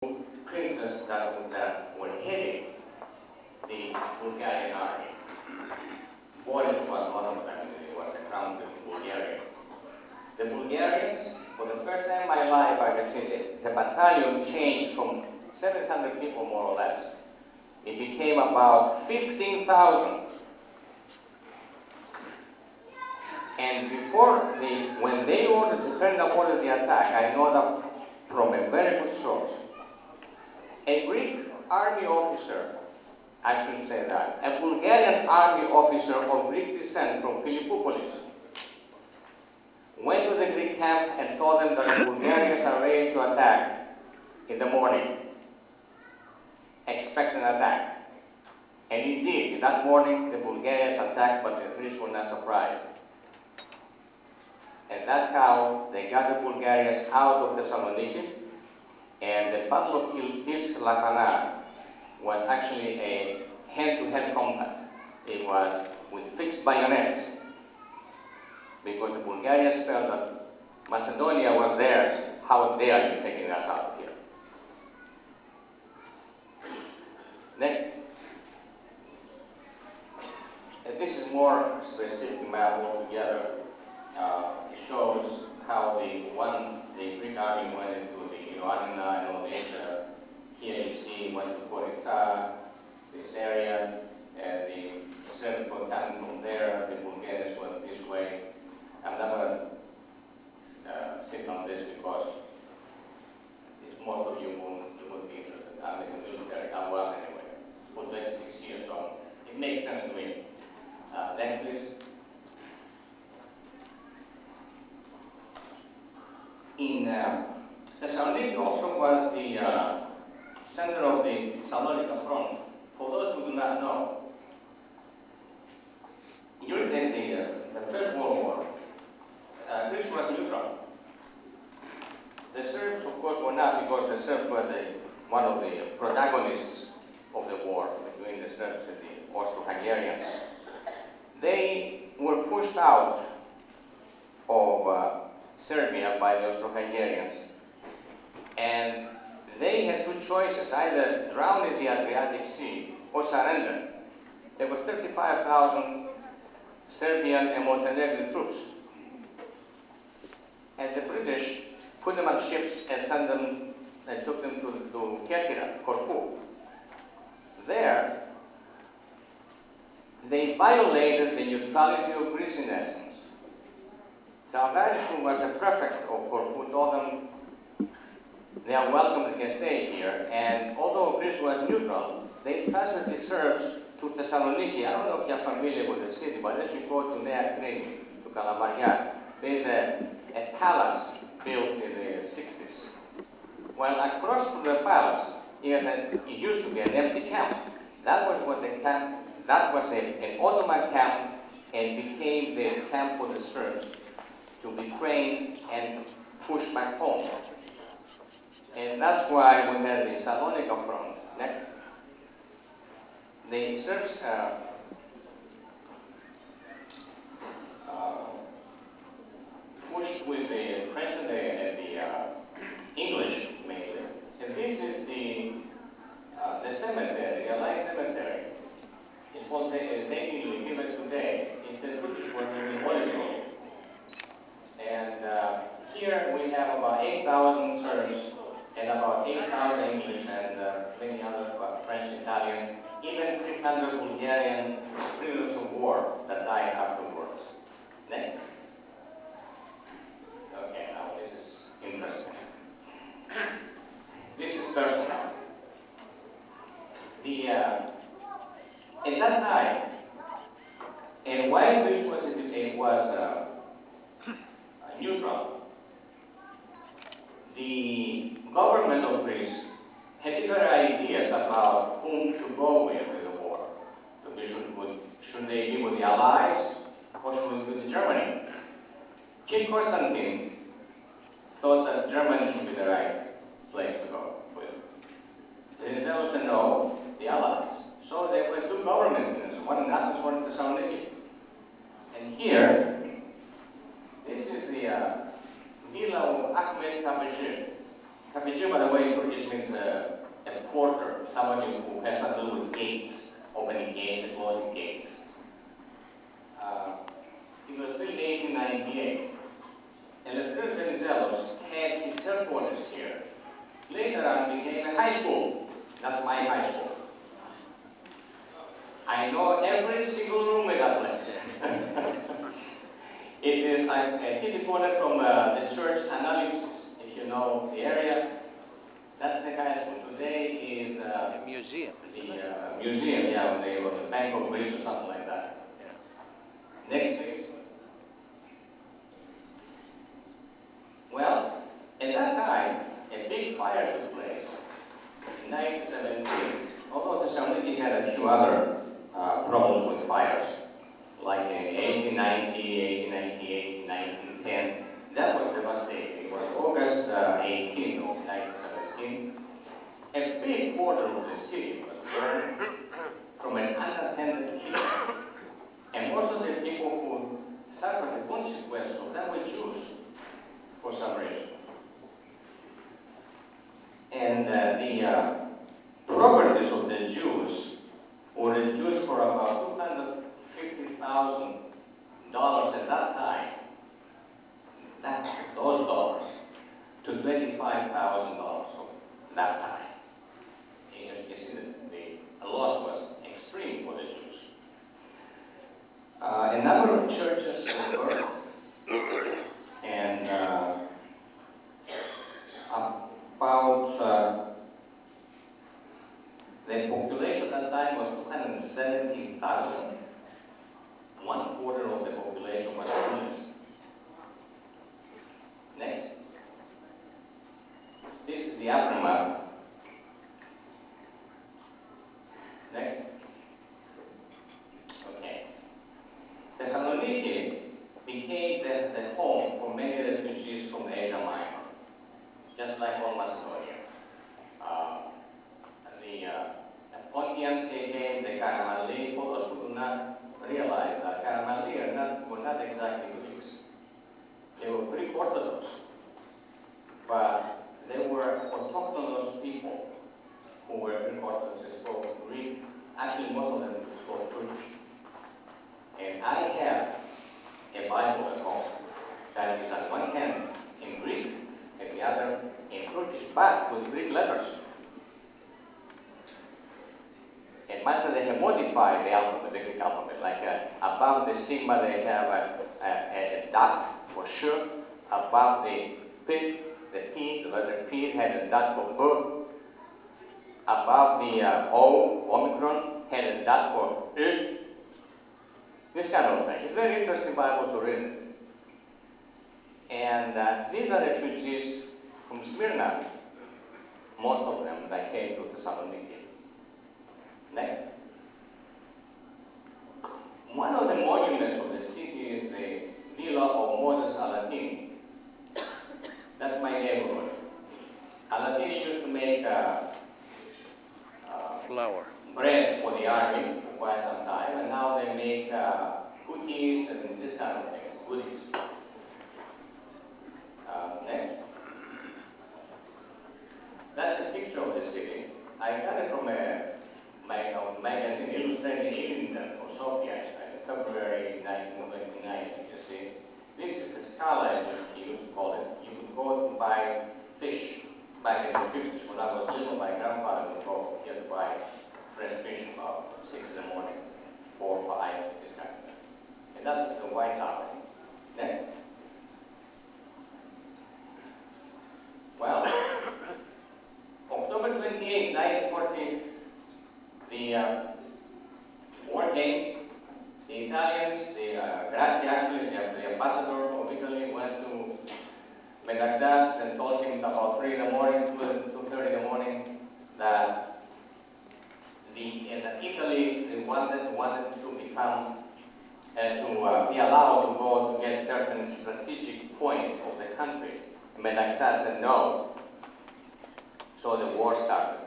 princes that were heading the Bulgarian army. Boris was one of them. He was a crown prince of Bulgaria. The Bulgarians, for the first time in my life, I have seen it. The battalion changed from 700 people, more or less. It became about 15,000. And when they ordered the attack, I know that from a very good source. A Greek army officer, I should say that, a Bulgarian army officer of Greek descent from Philippopolis, went to the Greek camp and told them that the Bulgarians are ready to attack in the morning. Expect an attack. And indeed, that morning, the Bulgarians attacked, but the Greeks were not surprised. And that's how they got the Bulgarians out of Thessaloniki. And the Battle of Kilkis-Lakana was actually a hand-to-hand combat. It was with fixed bayonets, because the Bulgarians felt that Macedonia was theirs. How dare you taking us out of here? Next. And this is more specific map altogether. It shows how the Greek army went into the Ioannina and all this. Here you see went to Koritsa, this area, and the Serbs were coming from there. The Bulgarians went this way. I'm not going to sit on this because most of you won't be interested. I'm in the military. I was anyway, for 26 years, so it makes sense to me. Next, please. In Thessaloniki also was the center of the Thessaloniki front. For those who do not know, during the First World War, Greece was neutral. The Serbs, of course, were not, because the Serbs were one of the protagonists of the war between the Serbs and the Austro-Hungarians. They were pushed out of Serbia by the Austro-Hungarians, and they had two choices: either drown in the Adriatic Sea or surrender. There was 35,000 Serbian and Montenegrin troops, and the British put them on ships and sent them and took them to Kerkira, Corfu. There, they violated the neutrality of Greece in essence. Tsalgaris, who was the prefect of Corfu, told them they are welcome, they can stay here. And although Greece was neutral, they transferred the Serbs to Thessaloniki. I don't know if you're familiar with the city, but as you go to Neofytides, to Kalamaria, there's a palace built in the 60s. Well, across from the palace, it used to be an empty camp. That was what the camp, that was an Ottoman camp, and became the camp for the Serbs to be trained and pushed back home. And that's why we had the Salonika front. Next. The Serbs pushed with the French and the English mainly. And this is the cemetery, the Elias cemetery. It's called Zeki given today. It's a British one here in Monaco. And here we have about 8,000 Serbs and about 8,000 English and many other French, Italians, even 300 Bulgarian prisoners of war that died afterwards. Next. Okay, now this is interesting. This is personal. In that time, and why Greece was neutral, the government of Greece had different ideas about whom to go with the war. Should they be with the Allies, or should we go to Germany? King Constantine thought that Germany should be the right place to go with. They said also no, the Allies. So there were two governments in this, one in Athens, one in Thessaloniki. And here, this is the villa of Ahmed Kapıcı. Kapıcı, by the way, in Turkish means porter, somebody who has something to do with gates, opening gates and closing gates. It was built in 1898. And the first Venizelos had his headquarters here. Later on became a high school. That's my high school. I know every single room in that place. It is a kitty corner from the church Elias, if you know the area. That's the high school. Today is a museum. The museum, yeah, the Bank of Greece or something like that. Yeah. Next, please. Well, at that time, a big fire took place in 1917. Although Thessaloniki had a few other problems with fires, like in 1890, 1898, 1910. That was devastating. It was August 18th of 1917. A big quarter of the city was burned from an unattended heat. And most of the people who suffered the consequences of that were Jews, for some reason. And the properties of the Jews were reduced for about $250,000 at that time. Those dollars to $25,000 of that time. And as you can see, the loss was extreme for the Jews. A number of churches were burned, and about the population at that time was 270,000. 1/4 of the population was homeless. Next. This is the aftermath. Next. Okay. Thessaloniki became the home for many refugees from Asia Minor, just like all Macedonia. The Pontians came, the Karamalli, for those who do not realize that Karamalli were not exactly Greeks. They were Greek Orthodox, but they were autochthonous people who were Greek Orthodox. They spoke Greek. Actually, most of them spoke Turkish. And I have a Bible at home that is on one hand in Greek and the other in Turkish, but with Greek letters. And much as they have modified the alphabet, the Greek alphabet, like above the sigma they have a dot for sure. Above the P, the letter P had a dot for B. Above the O, Omicron, had a dot for U. This kind of thing. It's very interesting Bible to read it. And these are refugees from Smyrna, most of them that came to Thessaloniki. Next. One of the monuments of the city is the Villa of Moses Alatini. That's my neighborhood. Alatini used to make Flour. bread for the army for quite some time, and now they make cookies and this kind of things, goodies. Next. That's a picture of the city. I got it from a magazine illustrating Ellington or Sofia, February 1929, as you can see. This is the Scala, as he used to call it. You could go to buy fish back in the 50s. When I was little, my grandfather would go here to buy fresh fish about 6 in the morning, 4 or 5, this kind of thing. And that's the White Tower. Next. Well, October 28, 1940, the war came. The Italians, Grazia actually, the ambassador of Italy went to Medaxas and told him about 3 in the morning, 2:30 in the morning, that in Italy they wanted to become to be allowed to go to get certain strategic points of the country. Medaxas said no. So the war started.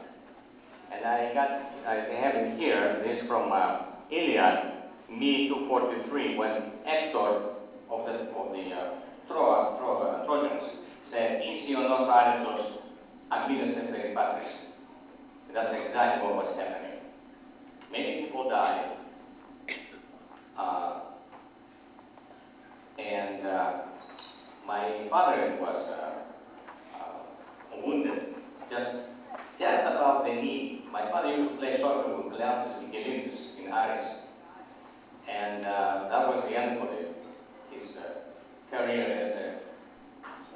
And I have it here, this from Elias, me 243, when Hector of the Trojans said, "Isionos Arisos, amines patris." That's exactly what was happening. Many people died, and my father was wounded just above the knee. My father used to play soccer with Elias in Aris, and that was the end for his career as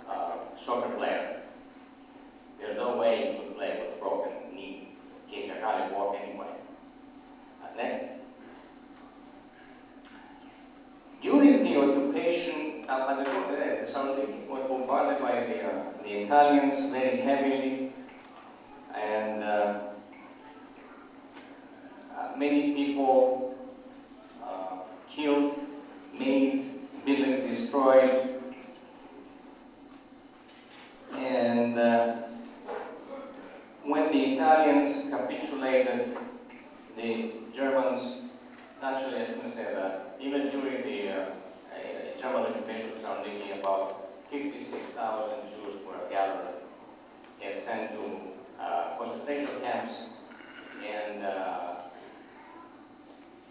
a soccer player. There's no way he could play with a broken knee. He can hardly walk anyway. Next. During the occupation, Thessaloniki was bombarded by the Italians very heavily, and many people killed, maimed, buildings destroyed, and when the Italians capitulated, the Germans, naturally I shouldn't say that, even during the German occupation of Thessaloniki, about 56,000 Jews were gathered and sent to concentration camps, and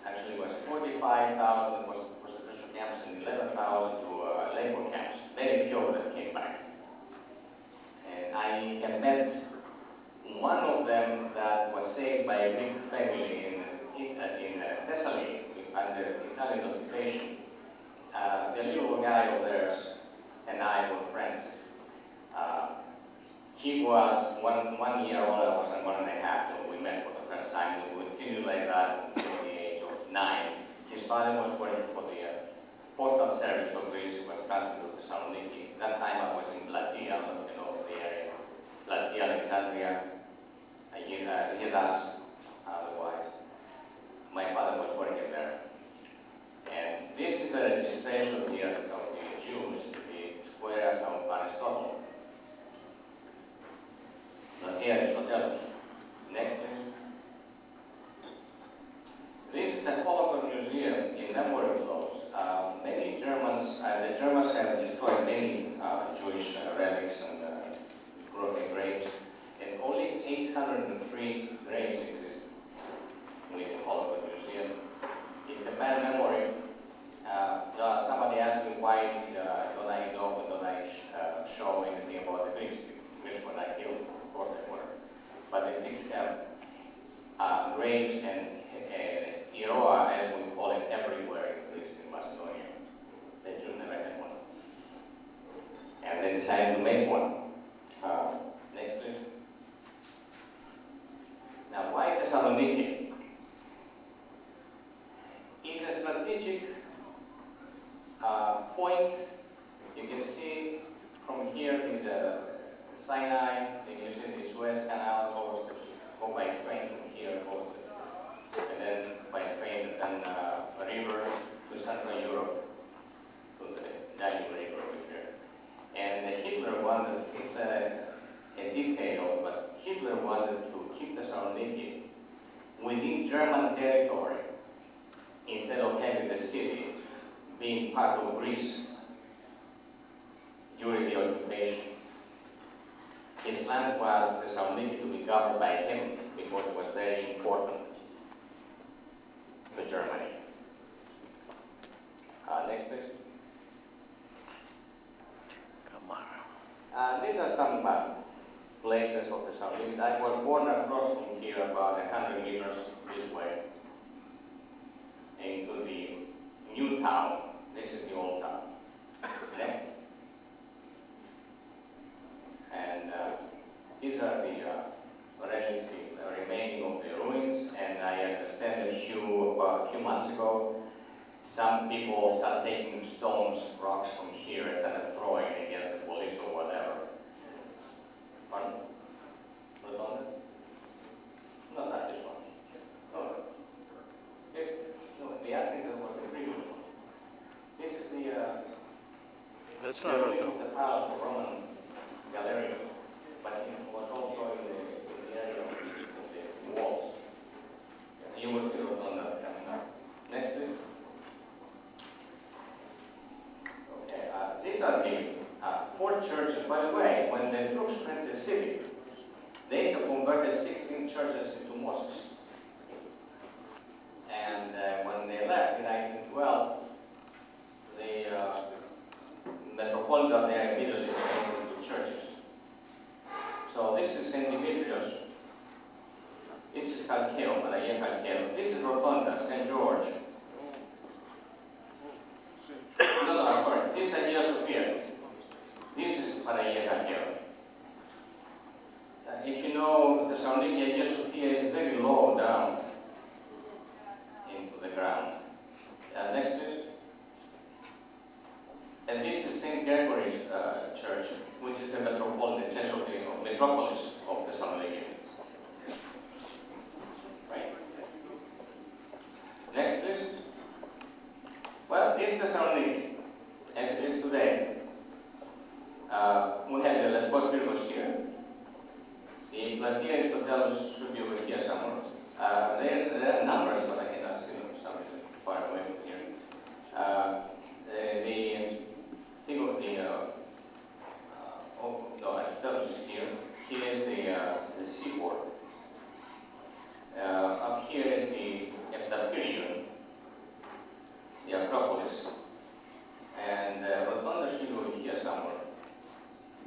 actually it was 45,000 concentration camps and 11,000 to labor camps. Very few of them came back. And I have met one of them that was saved by a Greek family in Thessaloniki under Italian occupation. The little guy of theirs and I were friends. He was one year old, I was 1.5 when we met for the first time. We continued like that until the age of 9. His father was working for the postal service of Greece, was transferred to Thessaloniki. That time I was in Platia, I don't know if you know the area. Platia, Alexandria, Elias, otherwise. My father was working there. And this is a registration here of the Jews, the square of Aristotle. Here Aristoteles. Next, please. This is a Holocaust museum in memory of those. Many Germans, the Germans have destroyed many Jewish relics and graves, and only 803 graves exist with the Holocaust museum. It's a bad memory. Somebody asked me why don't I show anything about the Greeks. The Greeks were not killed, of course they were. But the Greeks have graves and Iroa, as we call it, everywhere in Greece, in Macedonia. The Jews never had one. And they decided to make one. Next, please. Now, why Thessaloniki? It's a strategic point. You can see from here is Sinai. Then you see the Suez Canal goes go by train from here, and then by train, and then a river to Central Europe, to the Danube River over here. And Hitler wanted, it's a detail, but Hitler wanted to keep Thessaloniki within German territory instead of having the city being part of Greece during the occupation. His plan was Thessaloniki to be governed by him because it was very important to Germany. Next, please. These are some places of Thessaloniki. I was born across from here about 100 meters this way into the new town. This is the old town. Next. And these are the relics, the remaining of the ruins. And I understand a few months ago, some people start taking stones, rocks from here instead of throwing against the police or whatever. Pardon? Redonda? No, not this one. No. I think that was the previous one. This is the That's the not ruins Redonda. of the palace of Roman Galerius, but it was also in the area of the walls. You will see Redonda coming up. Next, please. Okay, these are the 4 churches. By the way, when the troops went to the city, they converted 16 churches is Chalkeo, Panagia Chalkeo. This is Rotunda, St. George. No, sorry. This is Hagia Sophia. This is Panagia Chalkeo. If you know, Thessaloniki, Hagia Sophia is very low down into the ground. Next, please. And this is St. Gregory's Church, which is the metropolitan church of the metropolis of Thessaloniki. Right. Next, please. Well, it's Thessaloniki, as it is today. We have the Lefkos Pyrgos here. The Platia is Aristoteles should be over here somewhere. There are numbers, but I cannot see them. Some is far away from here. The thing of the Aristoteles is here. Here is the seaport. Up here is the Heptatirion, the Acropolis, and Rotunda should be over here somewhere.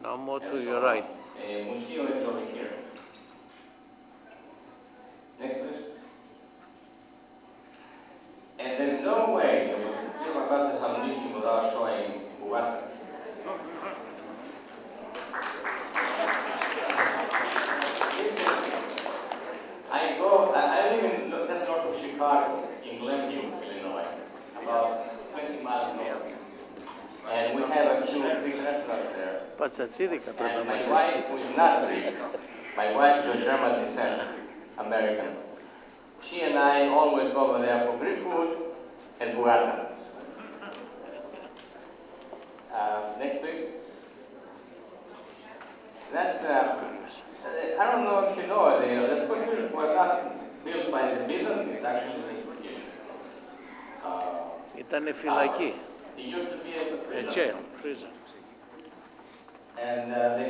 Now more to your right. Museo is over here. Next, please. And there's no way that we should talk about Thessaloniki without showing Bugatsa. I live in just north of Chicago, in Glenview, Illinois, about 20 miles north. And we have a few big restaurants there. And my wife, who is not Greek, my wife is of German descent, American, she and I always go over there for Greek food and Bugatsa. Next, please. That's, I don't know if you know, the Turkish was not built by the Byzantines, actually the Turkish. Ήτανε φυλακή. It used to be a prison. Jail, prison. And they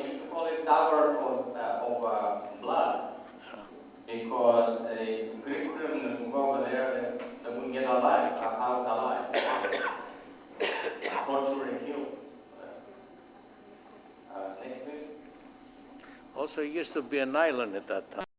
used to call it Tower of Blood, because the Greek prisoners would go over there, they wouldn't get out alive, torture and kill. Next, please. Also, it used to be an island at that time.